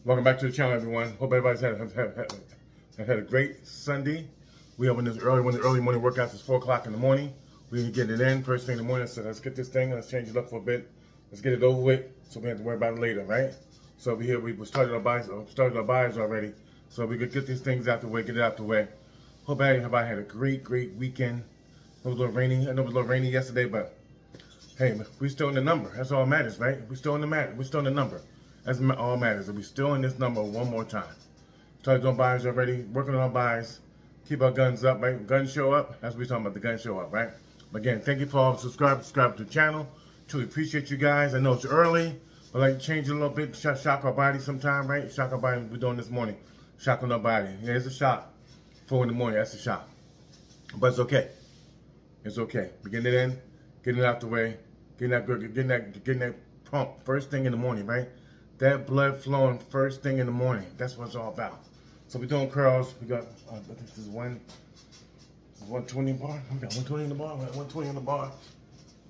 Welcome back to the channel, everyone. Hope everybody's had a great Sunday. We open this early morning workouts. It's 4 o'clock in the morning. We get it in first thing in the morning. So let's get this thing. Let's change it up for a bit. Let's get it over with, so we don't have to worry about it later, right? So over here we started our buys already. So we could get these things out the way, get it out the way. Hope everybody had a great weekend. It was a little rainy. I know it was a little rainy yesterday, but hey, we still in the number. That's all that matters, right? We still in the number. That's all matters. We still in this number one more time. Started doing buys already, working on our buys. Keep our guns up, right? Guns show up. That's what we're talking about, the guns show up, right? But again, thank you for all the subscribe to the channel. Truly appreciate you guys. I know it's early, but like change it a little bit, shock our body sometime, right? Shock our body, we're doing this morning. Shocking our body. Yeah, it's a shock. 4 in the morning, that's a shock. But it's okay. It's okay. We're getting it in, getting it out the way, getting that pump first thing in the morning, right? That blood flowing first thing in the morning. That's what it's all about. So we're doing curls. We got, I think this is 120 bar. We got 120 in the bar. We got 120 in the bar.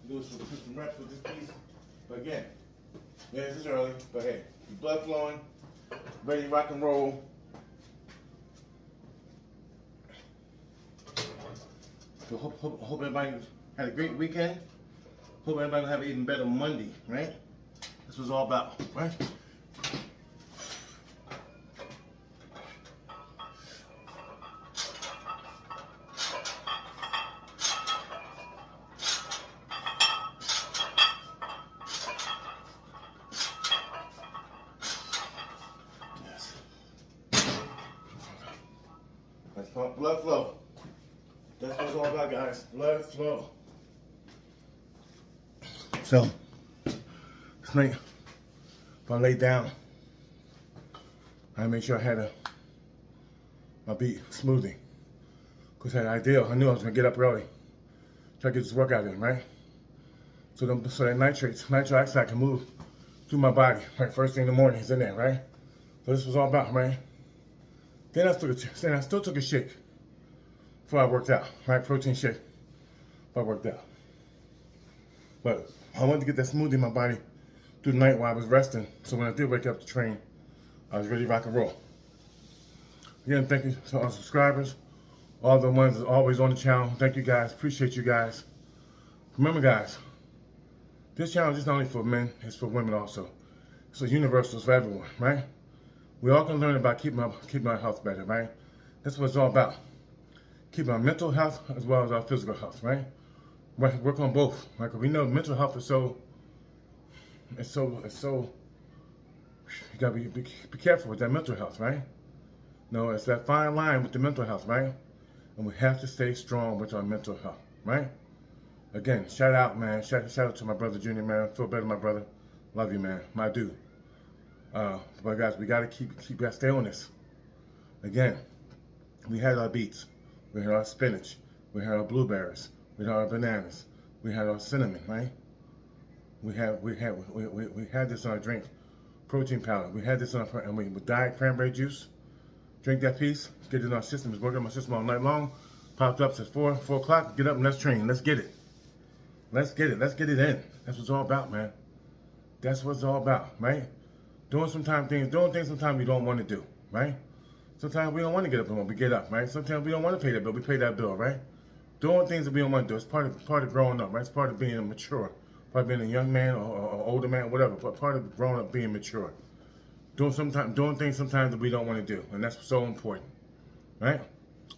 Do some reps with this piece. But again, yeah, this is early. But hey, blood flowing, ready to rock and roll. So hope everybody had a great weekend. Hope everybody will have an even better Monday, right? That's what it's all about, right? Yes. Let's pump blood flow. That's what it's all about, guys. Blood flow. So, this night, if I lay down, I made sure I had my beat smoothie. Because I had an idea. I knew I was going to get up early. Try to get this workout in, right? So that nitric oxide can move through my body, right? First thing in the morning, it's in there, right? So this was all about, right? Then I still took a shake before I worked out, right? Protein shake before I worked out. But I wanted to get that smoothie in my body through the night while I was resting. So when I did wake up to train, I was ready to rock and roll. Again, thank you to our subscribers, all the ones that are always on the channel. Thank you guys, appreciate you guys. Remember guys, this channel is just not only for men, it's for women also. It's a universal, it's for everyone, right? We all can learn about keeping our health better, right? That's what it's all about. Keeping our mental health as well as our physical health, right? Work on both, right? Because we know mental health is so, you gotta be careful with that mental health, right? No, it's that fine line with the mental health, right? And we have to stay strong with our mental health, right? Again, shout out, man. Shout out to my brother Junior, man. Feel better, my brother. Love you, man. My dude. But guys, we gotta stay on this. Again, we had our beets, we had our spinach, we had our blueberries, we had our bananas, we had our cinnamon, right? We had this in our drink, protein powder. We had this in our, and with diet cranberry juice. Drink that piece, get it in our system. It's working on my system all night long. Popped up, says 4 o'clock, get up and let's train. Let's get it. Let's get it in. That's what it's all about, man. That's what it's all about, right? Doing things sometimes we don't want to do, right? Sometimes we don't want to get up and we get up, right? Sometimes we don't want to pay that bill, we pay that bill, right? Doing things that we don't want to do. It's part of growing up, right? It's part of being mature. Part of being a young man or older man, whatever. But part of growing up being mature. Doing things sometimes that we don't want to do. And that's so important, right?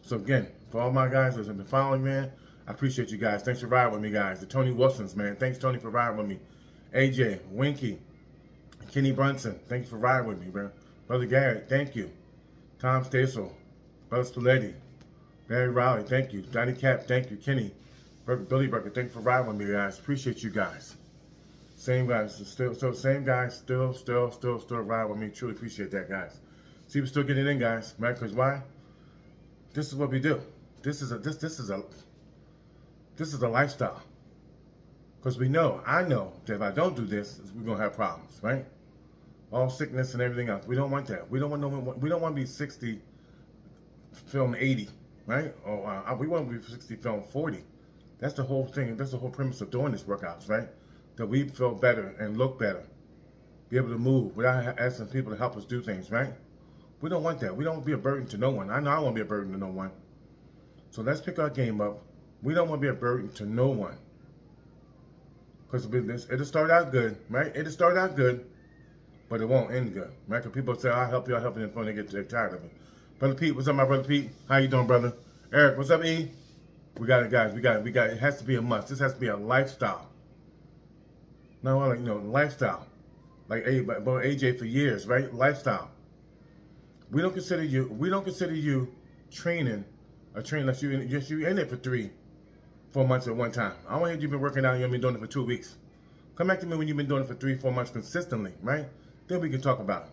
So again, for all my guys that have been following, man, I appreciate you guys. Thanks for riding with me, guys. The Tony Wilsons, man. Thanks, Tony, for riding with me. AJ, Winky, Kenny Brunson, thank you for riding with me, bro. Brother Garrett, thank you. Tom Stasel, Brother Spalletti, Barry Rowley, thank you. Johnny Cap, thank you. Kenny, Billy Burger, thank you for riding with me, guys. Appreciate you guys. Same guys, still ride with me. Truly appreciate that, guys. See, we're still getting in, guys, right? Because why? This is what we do. This is a lifestyle. Because I know that if I don't do this, we're gonna have problems, right? All sickness and everything else. We don't want that. We don't want to be 60, feeling 80, right? Or we want to be 60, feeling 40. That's the whole thing. That's the whole premise of doing these workouts, right? That we feel better and look better, be able to move without asking people to help us do things, right? We don't want that. We don't want to be a burden to no one. I know I won't be a burden to no one. So let's pick our game up. We don't want to be a burden to no one. Because it'll start out good, right? It'll start out good, but it won't end good, right? Because people say, I'll help you, and then they get tired of it. Brother Pete, what's up, my brother Pete? How you doing, brother? Eric, what's up, E? We got it, guys. We got it. It has to be a must. This has to be a lifestyle. No, like, lifestyle. Like AJ for years, right? Lifestyle. We don't consider you training unless you're in it for 3-4 months at one time. I don't want to hear you've been working out, you've been doing it for 2 weeks. Come back to me when you've been doing it for 3-4 months consistently, right? Then we can talk about it.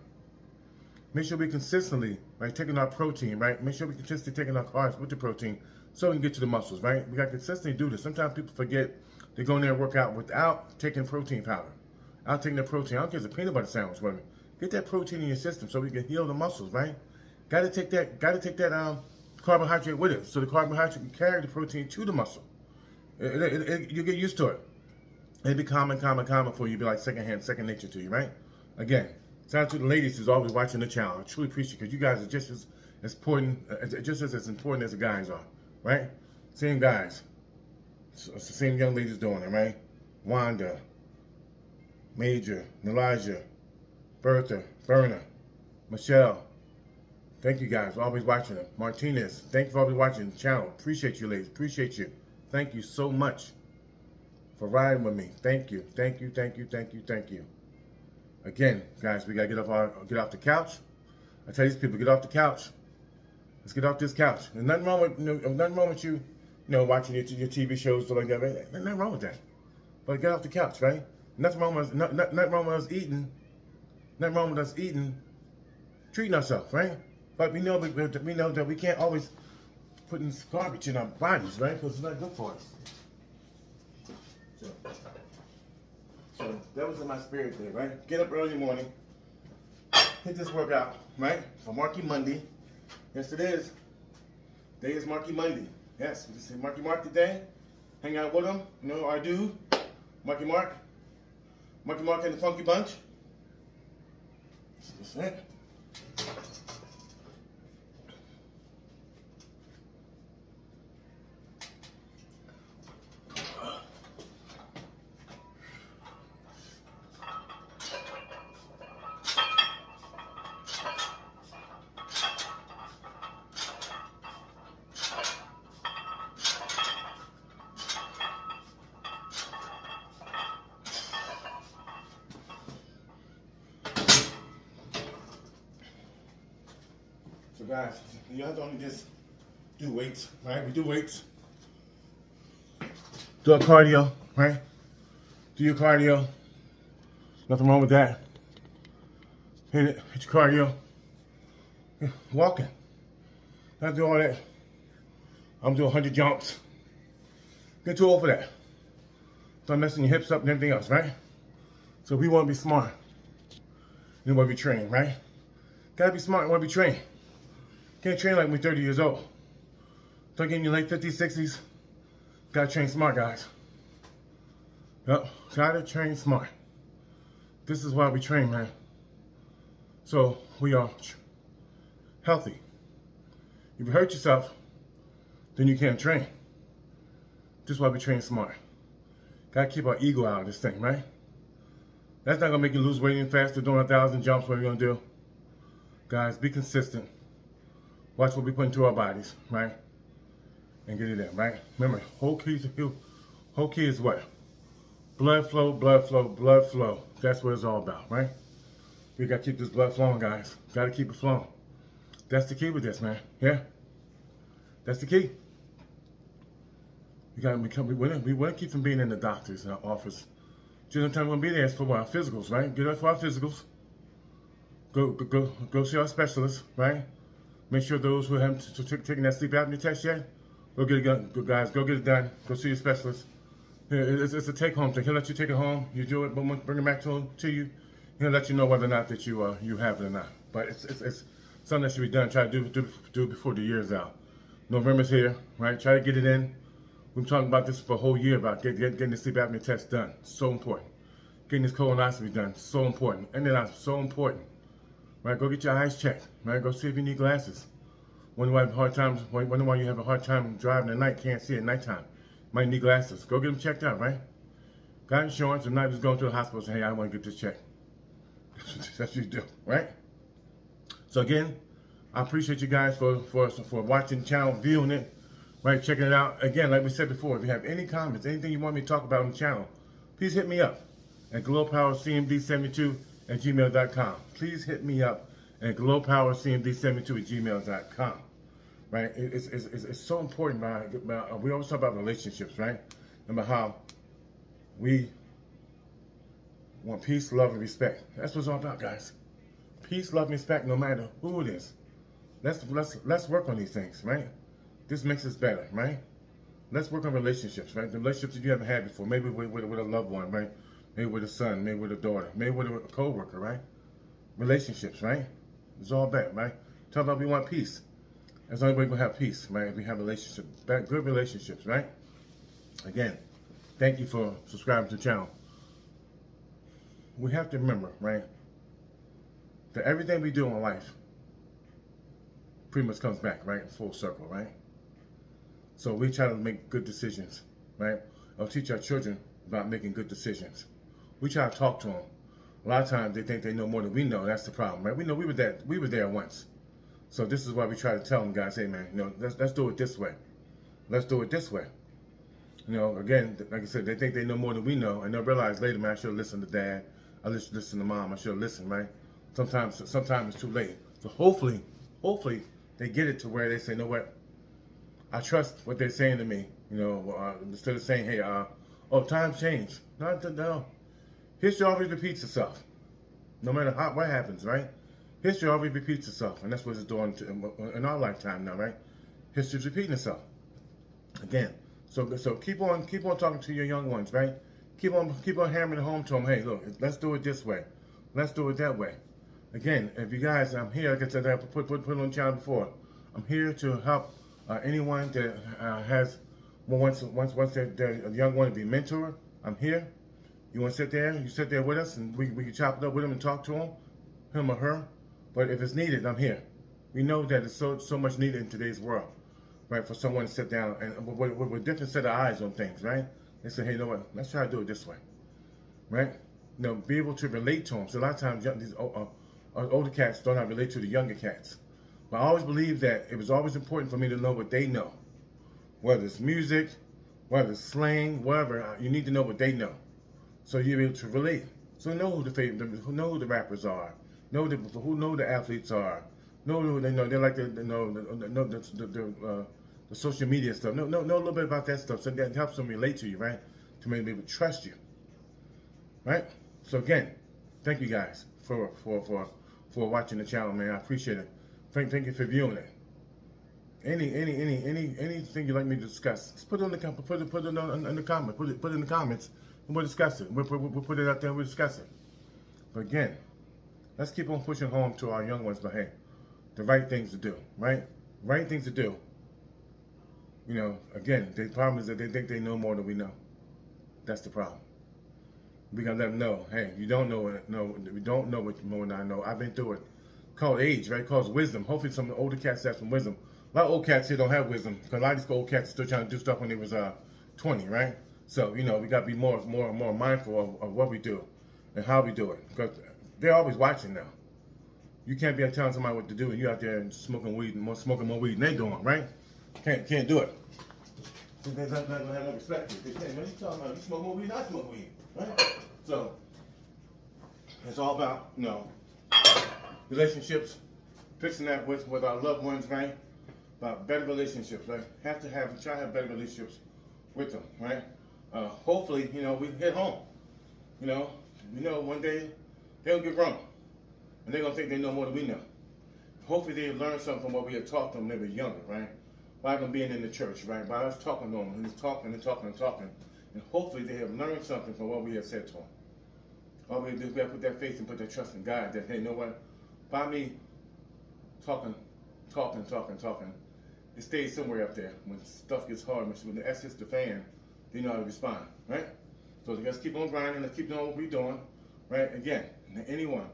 Make sure we consistently, right, taking our protein, right? Make sure we consistently taking our carbs with the protein so we can get to the muscles, right? We got to consistently do this. Sometimes people forget they go in there and work out without taking protein powder. Without taking the protein. I don't care if it's a peanut butter sandwich, whatever. Get that protein in your system so we can heal the muscles, right? Gotta take that carbohydrate with it. So the carbohydrate can carry the protein to the muscle. You get used to it. It'll be common for you. Be like second nature to you, right? Again, shout out to the ladies who's always watching the channel. I truly appreciate it because you guys are just as important as the guys are, right? Same guys. It's the same young ladies doing it, right? Wanda, Major, Elijah, Bertha, Berna, Michelle. Thank you guys for always watching it. Martinez, thank you for always watching the channel. Appreciate you, ladies. Appreciate you. Thank you so much for riding with me. Thank you. Thank you. Thank you. Thank you. Thank you. Again, guys, we gotta get off the couch. I tell these people, get off the couch. Let's get off this couch. There's nothing wrong with you, watching your TV shows, stuff like that. Right? There's nothing wrong with that. But get off the couch, right? Nothing wrong with us eating. Nothing wrong with us eating, treating ourselves, right? But we know that we can't always put in garbage in our bodies, right? Because it's not good for us. So that was in my spirit there, right? Get up early in the morning, hit this workout, right? For Marky Monday. Yes, it is. Today is Marky Monday. Yes, we just say Marky Mark today. Hang out with him, our dude, Marky Mark and the Funky Bunch. That's it. So guys, you have to only just do weights, right? We do weights. Do a cardio, right? Do your cardio. Nothing wrong with that. Hit it, hit your cardio. Yeah, walking. Not do all that. I'm doing 100 jumps. Get too old for that. Start messing your hips up and everything else, right? So we want to be smart. We want to be trained, right? Gotta be smart and want to be trained. Can't train like we're 30 years old. Start getting in your late 50s, 60s. Gotta train smart, guys. Yep, gotta train smart. This is why we train, man. So we are healthy. If you hurt yourself, then you can't train. This is why we train smart. Gotta keep our ego out of this thing, right? That's not gonna make you lose weight any faster doing 1,000 jumps. What are you gonna do? Guys, be consistent. Watch what we put into our bodies, right? And get it in, right? Remember, whole key is what? Blood flow, blood flow, blood flow. That's what it's all about, right? We gotta keep this blood flowing, guys. Gotta keep it flowing. That's the key with this, man. Yeah? That's the key. We want to keep from being in the doctor's office. Just sometimes we're gonna be there for what? Our physicals, right? Get up for our physicals. Go see our specialists, right? Make sure those who haven't taken that sleep apnea test yet, go get it done. Good guys, go get it done. Go see your specialist. It's a take-home thing. He'll let you take it home. You do it, but bring it back to you. He'll let you know whether or not that you have it or not. But it's something that should be done. Try to do before the year's out. November's here, right? Try to get it in. We've been talking about this for a whole year about getting the sleep apnea test done. It's so important. getting this colonoscopy done. So important. And then that's so important. Right? Go get your eyes checked. Right? Go see if you need glasses. Wonder why you have a hard time driving at night, can't see at nighttime. Might need glasses. Go get them checked out, right? Got insurance, and not just going to the hospital and say, hey, I want to get this checked. That's what you do, right? So again, I appreciate you guys for watching the channel, viewing it, right, checking it out. Again, like we said before, if you have any comments, anything you want me to talk about on the channel, please hit me up at glowpowercmd72@gmail.com. Please hit me up at glowpowercmd72@gmail.com. Right? It's so important. We always talk about relationships, right? And about how we want peace, love, and respect. That's what it's all about, guys. Peace, love, and respect, no matter who it is. Let's work on these things, right? This makes us better, right? Let's work on relationships, right? The relationships that you haven't had before, maybe with a loved one, right? Maybe with a son, maybe with a daughter, maybe with a co-worker, right? Relationships, right? It's all bad, right? Talk about we want peace. That's the only way we'll have peace, right? If we have relationships, good relationships, right? Again, thank you for subscribing to the channel. We have to remember, right, that everything we do in life pretty much comes back, right, full circle, right? So we try to make good decisions, right? Or teach our children about making good decisions. We try to talk to them. A lot of times they think they know more than we know. That's the problem, right? We know we were there once. So this is why we try to tell them, guys, hey man, let's do it this way. Let's do it this way. Again, like I said, they think they know more than we know, and they'll realize later, man, I should have listened to dad. I should listen to mom. I should have listened, right? Sometimes it's too late. So hopefully they get it to where they say, you know what? I trust what they're saying to me. Instead of saying, hey, times change. No. History always repeats itself. No matter what happens, right? History always repeats itself, and that's what it's doing in our lifetime now, right? History's repeating itself. Again, so keep on talking to your young ones, right? Keep on hammering it home to them. Hey, look, let's do it this way. Let's do it that way. Again, if you guys, I'm here, like I said, I put on the channel before. I'm here to help anyone that wants their young one to be mentored. I'm here. You want to sit there? You sit there with us, and we can chop it up with him and talk to him or her. But if it's needed, I'm here. We know that it's so much needed in today's world, right? For someone to sit down and with a different set of eyes on things, right? They say, hey, you know what? Let's try to do it this way, right? Be able to relate to them. So a lot of times, these older cats don't have to relate to the younger cats. But I always believe that it was always important for me to know what they know, whether it's music, whether it's slang, whatever. You need to know what they know, so you're able to relate. So know who the rappers are. Know who the athletes are. Know who they know. They like the social media stuff. Know a little bit about that stuff, so that helps them relate to you, right? To make them trust you, right? So again, thank you guys for watching the channel, man. I appreciate it. Thank you for viewing it. Anything you'd like me to discuss, just put it in the comments. Put it in the comments, and we'll discuss it. We'll put it out there and we'll discuss it. But again, let's keep on pushing home to our young ones, but hey, the right things to do, right? Right things to do. Again, the problem is that they think they know more than we know. That's the problem. We gotta let them know, hey, you don't know it. No, we don't know what more than I know. I've been through it. Called age, right? Called wisdom. Hopefully some of the older cats have some wisdom. A lot of old cats here don't have wisdom, because a lot of these old cats are still trying to do stuff when they was 20, right? So, we gotta be more mindful of what we do and how we do it, because they're always watching now. You can't be telling somebody what to do and you out there smoking more weed than they doing, right? Can't do it. They're not gonna have no respect. They say, man, you talking about you smoke more weed, I smoke weed, right? So it's all about relationships, fixing that with our loved ones, right? About better relationships, right? Try to have better relationships with them, right? Hopefully, we hit home. One day they'll get wrong, and they're gonna think they know more than we know. Hopefully, they learn something from what we had taught them when they were younger, right? By them being in the church, right? By us talking to them and just talking, and hopefully they have learned something from what we have said to them. All we do is we have to put that faith and put that trust in God. That hey, you know what? By me talking, it stays somewhere up there. When stuff gets hard, when the S hits the fan, they know how to respond, right? So let's keep on grinding. Let's keep doing what we're doing. Right? Again, anyone,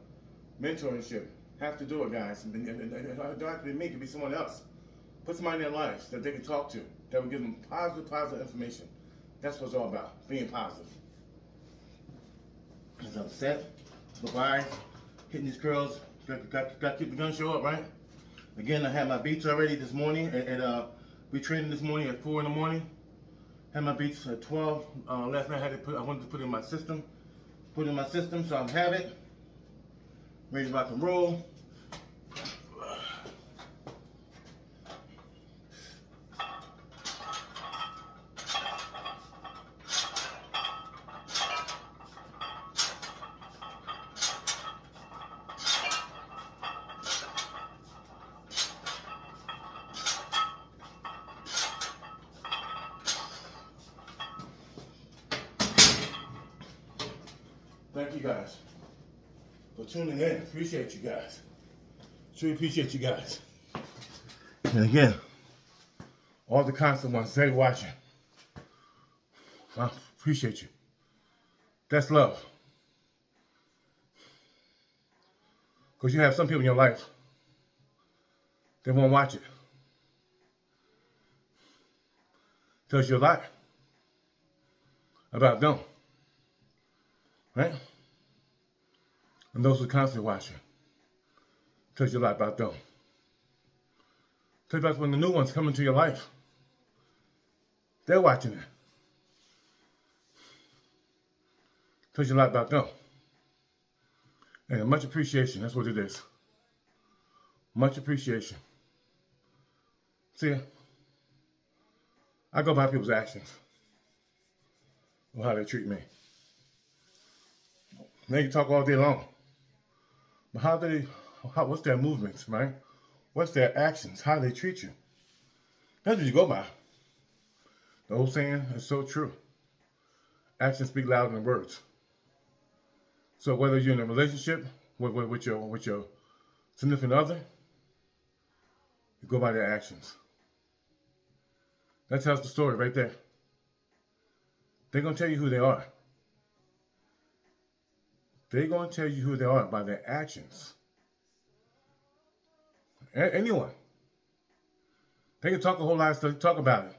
mentorship, have to do it, guys. And it don't have to be me. It could be someone else. Put somebody in their lives that they can talk to, that will give them positive information. That's what it's all about, being positive. As I'm set, goodbye, hitting these curls, got to keep the gun show up, right? Again, I had my beats already this morning, we trained this morning at 4 in the morning. Had my beats at 12. Last night I wanted to put it in my system. So I have it. Ready to rock and roll. Thank you guys for tuning in. Appreciate you guys. Truly appreciate you guys. And again, all the constant ones, stay watching. I appreciate you. That's love. Because you have some people in your life, they won't watch it. Tells you a lot about them. Right? And those who are constantly watching, tells you a lot about them. Tells you about when the new ones come into your life. They're watching it. Tells you a lot about them. And much appreciation, that's what it is. Much appreciation. See, I go by people's actions. Or how they treat me. They can talk all day long. But what's their movements, right? What's their actions? How they treat you? That's what you go by. The old saying is so true. Actions speak louder than words. So whether you're in a relationship with your significant other, you go by their actions. That tells the story right there. They're going to tell you who they are. They're going to tell you who they are by their actions. Anyone. They can talk a whole lot of stuff, talk about it.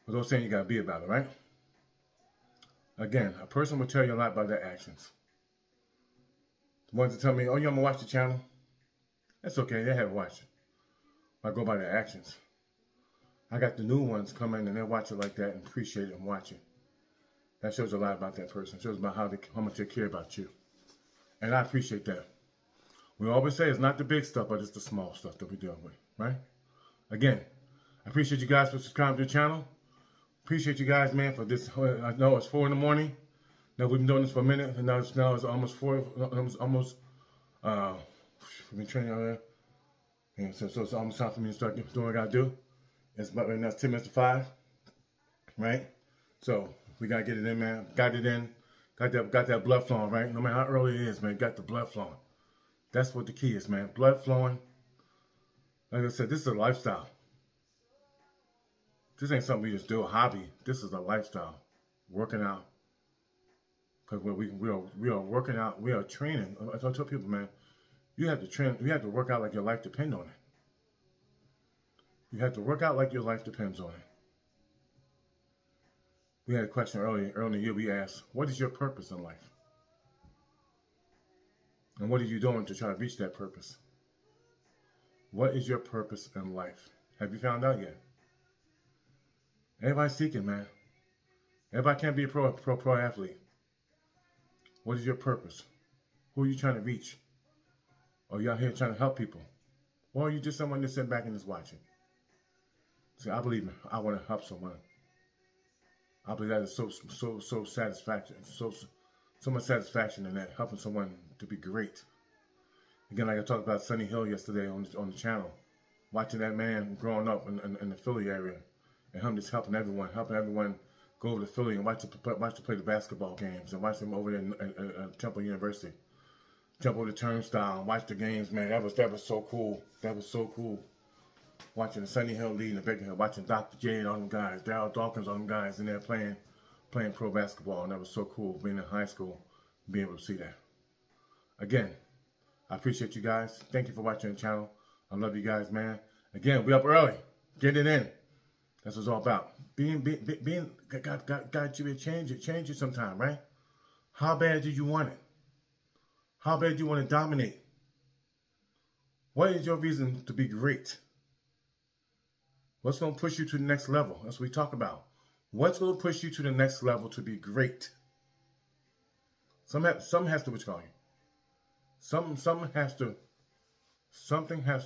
But those saying you got to be about it, right? Again, a person will tell you a lot by their actions. The ones that tell me, oh, you want to watch the channel? That's okay, they haven't watched it. I go by their actions. I got the new ones come in and they watch it like that and appreciate it and watch it. That shows a lot about that person. It shows about how much they care about you. And I appreciate that. We always say it's not the big stuff, but it's the small stuff that we're dealing with, right? Again, I appreciate you guys for subscribing to the channel. Appreciate you guys, man, for this. I know it's 4 in the morning. Now we've been doing this for a minute, and now it's almost 4. We've been training out there. And so it's almost time for me to start doing what I gotta do. It's about right now, it's 10 minutes to 5, right? So we gotta get it in, man. Got it in. Got that blood flowing, right? No matter how early it is, man, got the blood flowing. That's what the key is, man. Blood flowing. Like I said, this is a lifestyle. This ain't something we just do, a hobby. This is a lifestyle. Working out. Because we are working out, we are training. I tell people, man, you have to train, you have to work out like your life depends on it. You have to work out like your life depends on it. We had a question earlier in the year. We asked, what is your purpose in life? And what are you doing to try to reach that purpose? What is your purpose in life? Have you found out yet? Everybody's seeking, man. Everybody can't be a pro athlete. What is your purpose? Who are you trying to reach? Are you out here trying to help people? Or are you just someone that's sitting back and just watching? See, I believe I want to help someone. I believe that is so satisfaction, so much satisfaction in that, helping someone to be great. Again, like I talked about Sunny Hill yesterday on the channel, watching that man growing up in the Philly area, and him just helping everyone go over to Philly and watch to play the basketball games, and watch them over there at Temple University, jump over the turnstile, and watch the games, man. That was so cool. That was so cool. Watching the Sunny Hill leading the Baker Hill, watching Dr. J and all them guys, Darryl Dawkins, all them guys in there playing playing pro basketball, and that was so cool being in high school, being able to see that. Again, I appreciate you guys. Thank you for watching the channel. I love you guys, man. Again, we up early. Get it in. That's what it's all about. Being got you to change it sometime, right? How bad did you want it? How bad do you want to dominate? What is your reason to be great? What's going to push you to the next level? That's what we talk about. What's going to push you to the next level to be great? Some has to, what you call you? Something has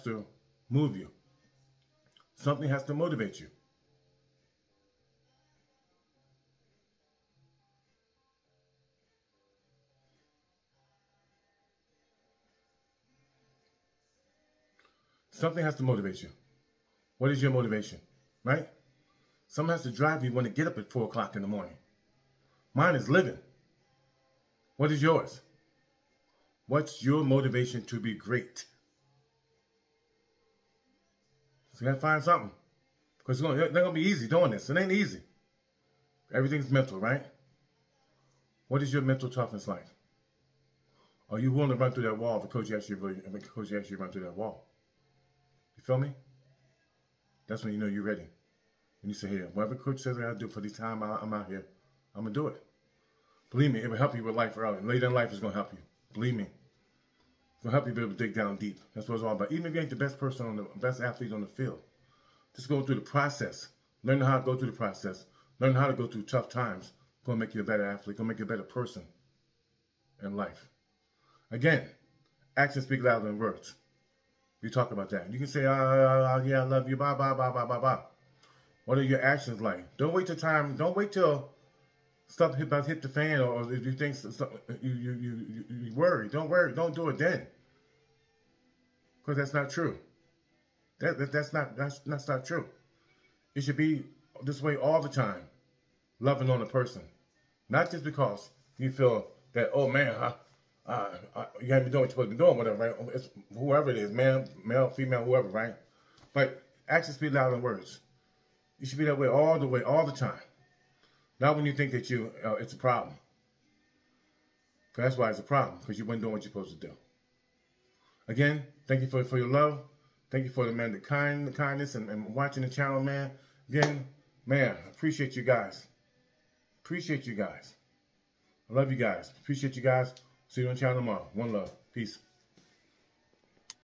to move you. Something has to motivate you. Something has to motivate you. What is your motivation, right? Something has to drive you when to get up at 4 o'clock in the morning. Mine is living. What is yours? What's your motivation to be great? So you gotta find something. Because it's not gonna be easy doing this. It ain't easy. Everything's mental, right? What is your mental toughness like? Are you willing to run through that wall if coach asks you to run through that wall? You feel me? That's when you know you're ready. And you say, here, whatever coach says I gotta do for this time I'm out here, I'm gonna do it. Believe me, it will help you with life early. Later in life is gonna help you. Believe me. It's gonna help you be able to dig down deep. That's what it's all about. Even if you ain't the best person best athlete on the field, just go through the process. Learn how to go through the process. Learn how to go through tough times. Gonna make you a better athlete. Gonna make you a better person in life. Again, actions speak louder than words. We talk about that. You can say, yeah, I love you, bye, bye, bye, bye, bye, bye. What are your actions like? Don't wait till stuff hit the fan, or if you think you worry. Don't worry. Don't do it then. Because that's not true. That's not true. It should be this way all the time. Loving on a person. Not just because you feel that, oh man, you haven't been doing what you're supposed to be doing, whatever, right? It's whoever it is, man, male, female, whoever, right? But actions speak louder than words. You should be that way, all the time. Not when you think that it's a problem. That's why it's a problem, because you weren't doing what you're supposed to do. Again, thank you for your love. Thank you for the kindness and watching the channel, man. Again, man, I appreciate you guys. Appreciate you guys. I love you guys. Appreciate you guys. See you on the channel tomorrow. One love. Peace.